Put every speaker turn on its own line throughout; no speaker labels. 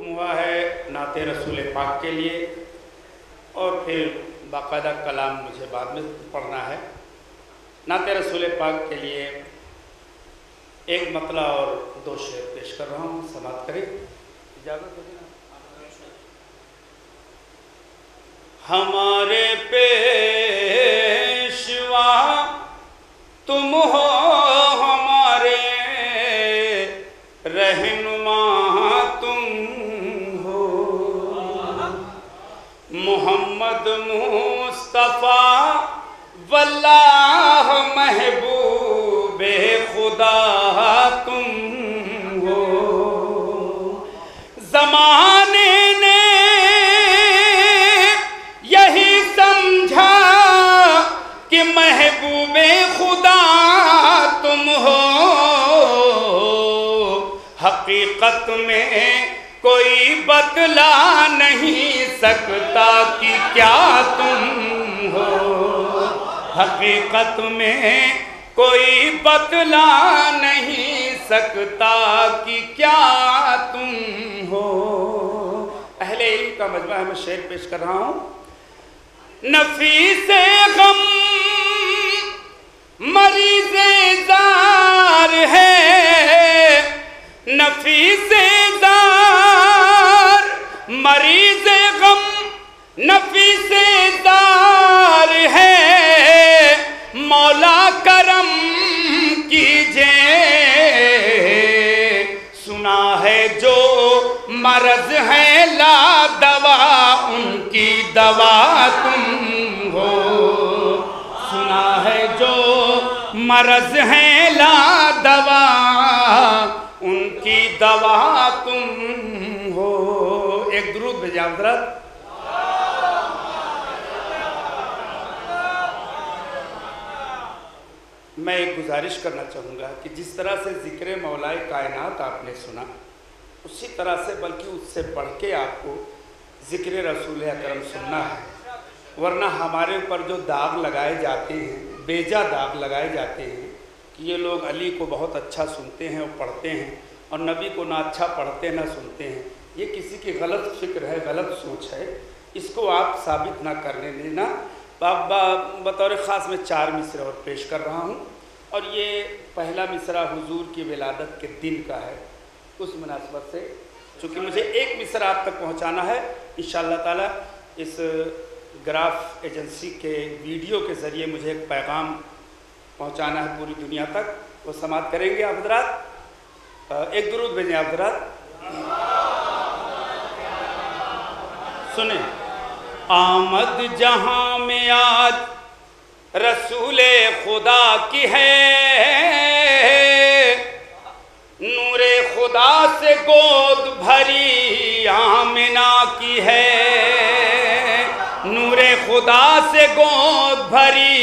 हुक्म हुआ है नाते रसूल पाक के लिए और फिर बाकायदा कलाम मुझे बाद में पढ़ना है। नाते रसूल पाक के लिए एक मतला और दो शेर पेश कर रहा हूँ, समाप्त करें, इजाज़त होगी ना। हमारे पेशवा तुम हो, हमारे रहनुमा तुम हो, मोहम्मद मुस्तफ़ा वल्लाह महबूबे खुदा तुम हो। ज़माने ने यही समझा कि महबूबे खुदा तुम हो, हकीकत में कोई बतला नहीं सकता कि क्या तुम हो, हकीकत में कोई बतला नहीं सकता कि क्या तुम हो। अहले इल्म का मजमा है, मैं शेर पेश कर रहा हूँ। नफीसे गम मरीज़े ज़ार है, नफीसे ज़ार मरीज़े गम नफीसे ज़ार है, मौला करम कीजिए। सुना है जो मरज़ है ला दवा, उनकी दवा तुम हो। सुना है जो मरज़ है ला दवा, उनकी दवा तुम हो। एक दुरूद भेजा हज़रत। मैं एक गुजारिश करना चाहूँगा कि जिस तरह से ज़िक्र मौलाए कायनात आपने सुना, उसी तरह से बल्कि उससे बढ़ के आपको ज़िक्र रसूल अकरम सुनना है। वरना हमारे ऊपर जो दाग लगाए जाते हैं, बेजा दाग लगाए जाते हैं कि ये लोग अली को बहुत अच्छा सुनते हैं और पढ़ते हैं और नबी को ना अच्छा पढ़ते ना सुनते हैं, ये किसी की गलत फ़िक्र है, गलत सोच है। इसको आप साबित ना करने देना। बतौर ख़ास में 4 मिसरे और पेश कर रहा हूँ और ये पहला मिसरा हुजूर की विलादत के दिन का है। उस मुनासबत से चूँकि मुझे एक मिसरा आप तक पहुँचाना है, इंशाअल्लाह ताला इस ग्राफ एजेंसी के वीडियो के ज़रिए मुझे एक पैगाम पहुँचाना है पूरी दुनिया तक, वो समाप्त करेंगे आप हज़रात। एक दुरूद भेजें आप हज़रात, सुने। आमद जहां में आज रसूले खुदा की है, नूरे खुदा से गोद भरी आमिना की है, नूरे खुदा से गोद भरी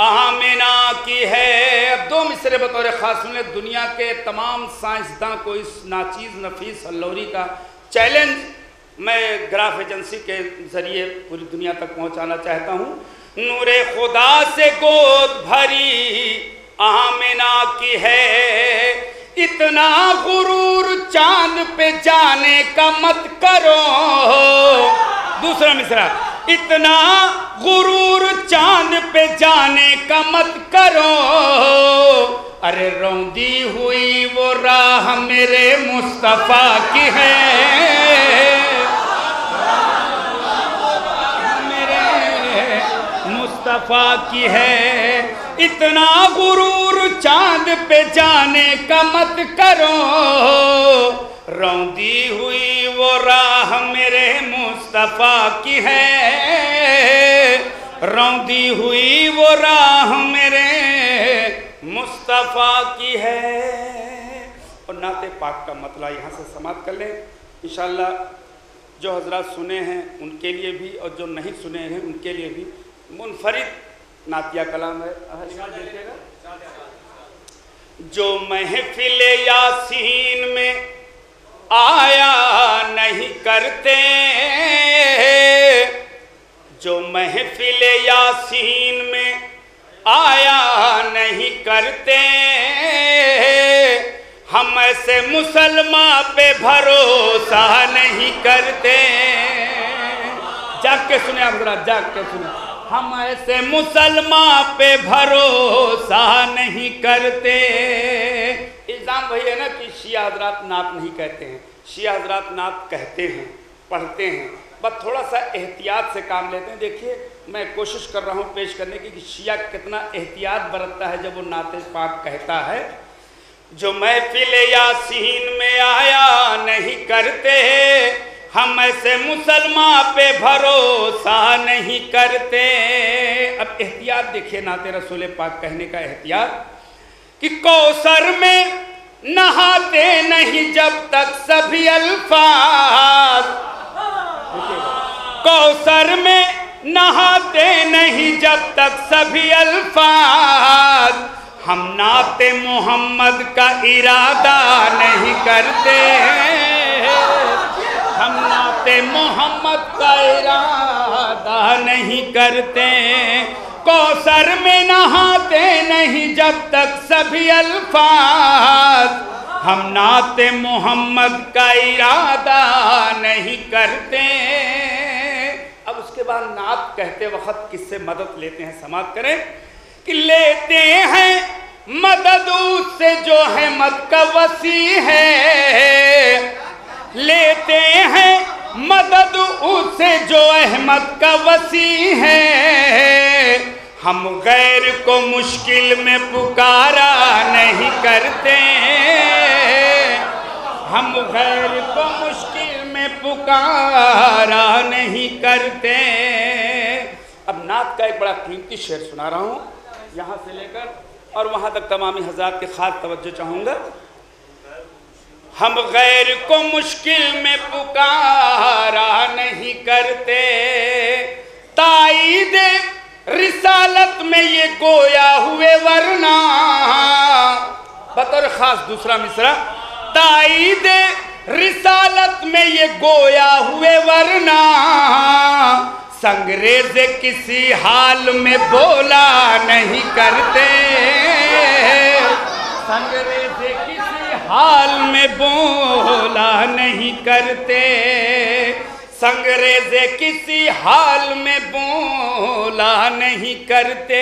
आमिना की है। अब 2 मिसरे बतौर ख़ास सुने। दुनिया के तमाम साइंसदान को इस नाचीज़ नफीस अल्लौरी का चैलेंज मैं ग्राफ एजेंसी के ज़रिए पूरी दुनिया तक पहुंचाना चाहता हूं। नूरे खुदा से गोद भरी आमिना की है, इतना गुरूर चांद पे जाने का मत करो। दूसरा मिसरा, इतना गुरूर चांद पे जाने का मत करो, अरे रौंदी हुई वो राह मेरे मुस्तफ़ा की है, मुस्तफ़ा की है। इतना गुरूर चांद पे जाने का मत करो, रौंदी हुई वो राह मेरे मुस्तफ़ा की है, रौंदी हुई वो राह मेरे मुस्तफ़ा की है। और नाते पाक का मतला यहाँ से समाप्त कर लें इंशाअल्लाह। जो हजरात सुने हैं उनके लिए भी और जो नहीं सुने हैं उनके लिए भी मुनफरिद नातिया कलाम है। देखिएगा, जो महफिल यासीन में आया नहीं करते, जो महफिल यासीन में आया नहीं करते, ہم ایسے مسلمان پہ بھروسہ نہیں کرتے. جاگ کے سنیں حضرات، جاگ کے سنیں. ہم ایسے مسلمان پہ بھروسہ نہیں کرتے. الزام وہی ہے نا کہ شیعہ حضرات نعت نہیں کہتے ہیں. شیعہ حضرات نعت کہتے ہیں، پڑھتے ہیں، بس تھوڑا سا احتیاط سے کام لیتے ہیں. دیکھیے میں کوشش کر رہا ہوں پیش کرنے کی کہ شیعہ کتنا احتیاط برتتا ہے جب وہ نعت پاک کہتا ہے. جو محفل یاسین میں آیا نہیں کرتے، ہم ایسے مسلمان پہ بھروسہ نہیں کرتے. اب احتیاط دیکھیے نعت رسول پاک کہنے کا احتیاط کہ کوثر میں نہاتے نہیں جب تک سبھی الفاظ. کوثر میں نہاتے نہیں جب تک سبھی الفاظ. ہم نعت محمد کا ارادہ نہیں کرتے. ہم نعت محمد کا ارادہ نہیں کرتے. کوثر میں نہاتے نہیں جب تک سبھی الفاظ. ہم نعت محمد کا ارادہ نہیں کرتے. اب اس کے بعد نعت کہتے وقت کس سے مدد لیتے ہیں سماعت کریں کہ لیتے ہیں مدد اس سے جو احمد کا وسیع ہے. لیتے ہیں مدد اس سے جو احمد کا وسیع ہے. ہم غیر کو مشکل میں پکارا نہیں کرتے. ہم غیر کو مشکل میں پکارا نہیں کرتے. اب نعت کا ایک بڑا قیمتی شعر سنا رہا ہوں، یہاں سے لے کر اور وہاں تک تمامی حضرات کے خاص توجہ چاہوں گا. ہم غیر کو مشکل میں پکارا نہیں کرتے. تائید رسالت میں یہ گویا ہوئے ورنہ. بطور خاص دوسرا مصرع. تائید رسالت میں یہ گویا ہوئے ورنہ. سنگریز کسی حال میں بولا نہیں کرتے. سنگریز کسی حال میں بولا نہیں کرتے. سنگریز کسی حال میں بولا نہیں کرتے.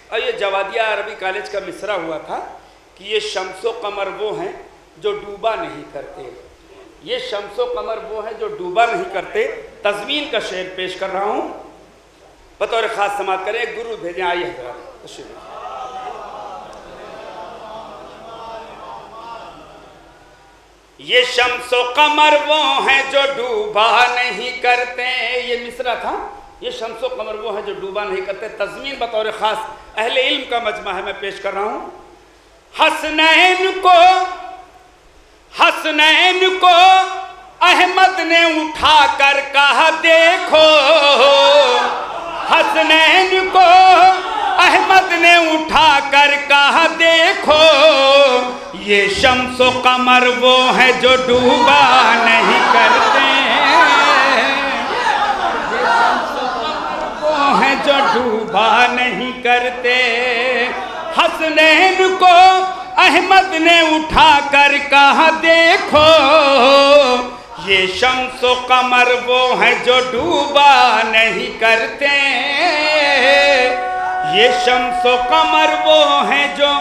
اور یہ جوادیہ عربی کالج کا مصرع ہوا تھا کہ یہ شمس و قمر وہ ہیں جو ڈوبا نہیں کرتے. یہ شمس و قمر وہ ہیں جو ڈوبا نہیں کرتے. تضمین کا شعر پیش کر رہا ہوں، بطور خاص سماعت کریں. گرو بھیجیں، آئیے حضرات تشریف. یہ شمس و قمر وہ ہیں جو ڈوبا نہیں کرتے. یہ مصرع تھا. یہ شمس و قمر وہ ہیں جو ڈوبا نہیں کرتے. تضمین بطور خاص اہل علم کا مجمع ہے، میں پیش کر رہا ہوں. حسنین کو احمد نے اٹھا کر کہا دیکھو. حسنین کو احمد نے اٹھا کر کہا دیکھو. یہ شمس و قمر وہ ہیں جو ڈوبا نہیں کرتے. یہ شمس و قمر وہ ہیں جو ڈوبا نہیں کرتے. حسنین کو احمد نے اٹھا کر کہا دیکھو. یہ شمس و قمر وہ ہیں جو ڈوبا نہیں کرتے. یہ شمس و قمر وہ ہیں جو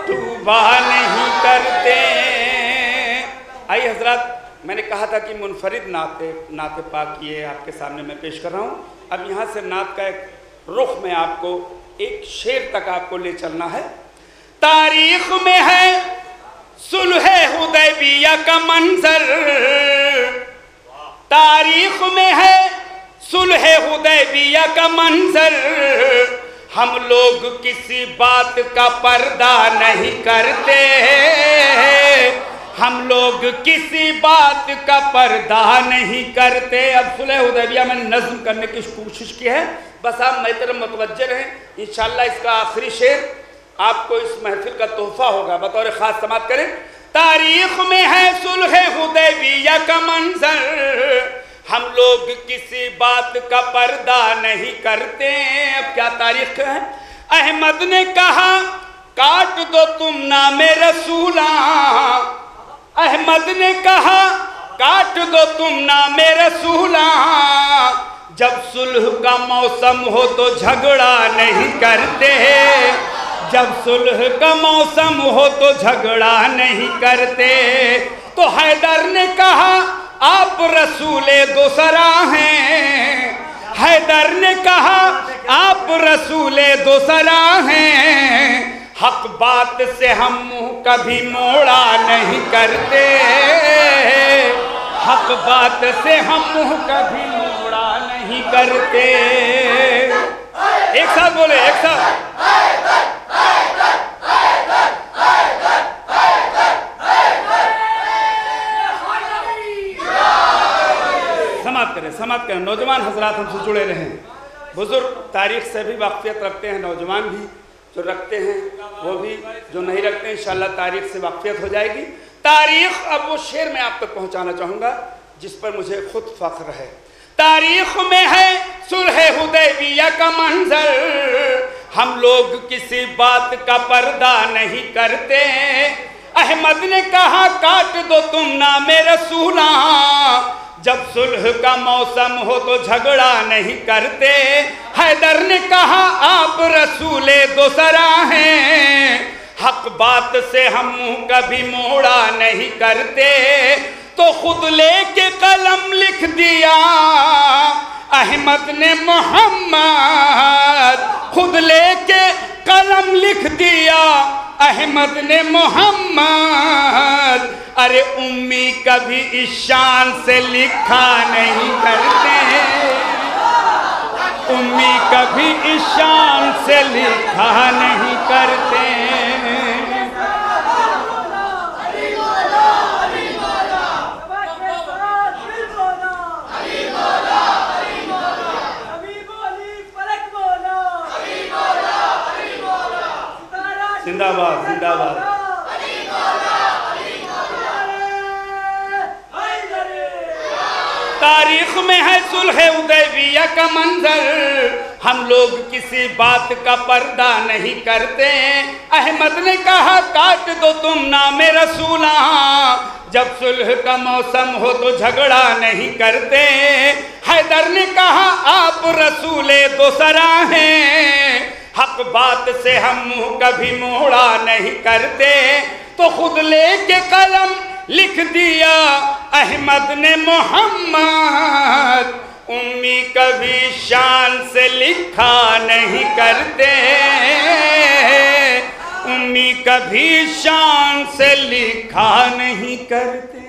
ڈوبا نہیں کرتے. آئیے حضرات، میں نے کہا تھا کہ منفرد نعت پاک یہ آپ کے سامنے میں پیش کر رہا ہوں. اب یہاں سے نعت کا ایک رخ میں آپ کو ایک شعر تک آپ کو لے چلنا ہے. تاریخ میں ہے صلح حدیبیہ کا منظر. تاریخ میں ہے صلح حدیبیہ کا منظر. ہم لوگ کسی بات کا پردہ نہیں کرتے. ہم لوگ کسی بات کا پردہ نہیں کرتے. اب صلح حدیبیہ میں نظم کرنے کی کوشش کی ہے، بس آپ میری طرف متوجہ رہیں. انشاءاللہ اس کا آخری شعر آپ کو اس محفل کا تحفہ ہوگا. بطور خاص سماعت کریں. تاریخ میں ہے صلح حدیبیہ کا منظر. ہم لوگ کسی بات کا پردہ نہیں کرتے. اب کیا تاریخ ہے؟ احمد نے کہا काट दो तुम नामे रसूला। अहमद ने कहा काट दो तुम नामे रसूला। जब सुलह का मौसम हो तो झगड़ा नहीं करते, जब सुलह का मौसम हो तो झगड़ा नहीं करते। तो हैदर ने कहा आप रसूले दूसरा हैं, हैदर ने कहा आप रसूले दूसरा हैं। हक बात से हम मुंह कभी मोड़ा नहीं करते, हक बात से हम मुंह कभी मोड़ा नहीं करते। एक साथ बोले, एक साथ। समाप्त करें। नौजवान हजरात हमसे जुड़े रहें, बुजुर्ग तारीख से भी वाक़फ़ियत रखते हैं, नौजवान भी जो रखते हैं वो भी, जो नहीं रखते हैं इंशाअल्लाह तारीख से वाक़फ़ियत हो जाएगी। तारीख अब वो शेर मैं आप तक पहुँचाना चाहूँगा जिस पर मुझे खुद फ़ख्र है। तारीख में है सुलह हुदैबिया का मंजर, हम लोग किसी बात का पर्दा नहीं करते। अहमद ने कहा काट दो तुम नामे रसूला। जब सुलह का मौसम हो तो झगड़ा नहीं करते। हैदर ने कहा आप रसूले दूसरा हैं, हक बात से हम मुंह कभी मोड़ा नहीं करते। तो खुद लेके कलम लिख दिया अहमद ने मोहम्मद, खुद लेके कलम लिख दिया अहमद ने मोहम्मद। अरे उम्मी कभी इस शान से लिखा नहीं करते, उम्मी कभी इस शान से लिखा नहीं करते। जिंदाबाद जिंदाबाद। तारीख में है सुलह हुदैबिया का मंजर, हम लोग किसी बात का पर्दा नहीं करते। अहमद ने कहा काट दो तुम नामे रसूला। जब सुलह का मौसम हो तो झगड़ा नहीं करते। हैदर ने कहा आप रसूले दूसरा हैं, हक बात से हम मुंह कभी मोड़ा नहीं करते। तो खुद लेके कलम लिख दिया अहमद ने मोहम्मद, उम्मी कभी शान से लिखा नहीं करते, उम्मी कभी शान से लिखा नहीं करते।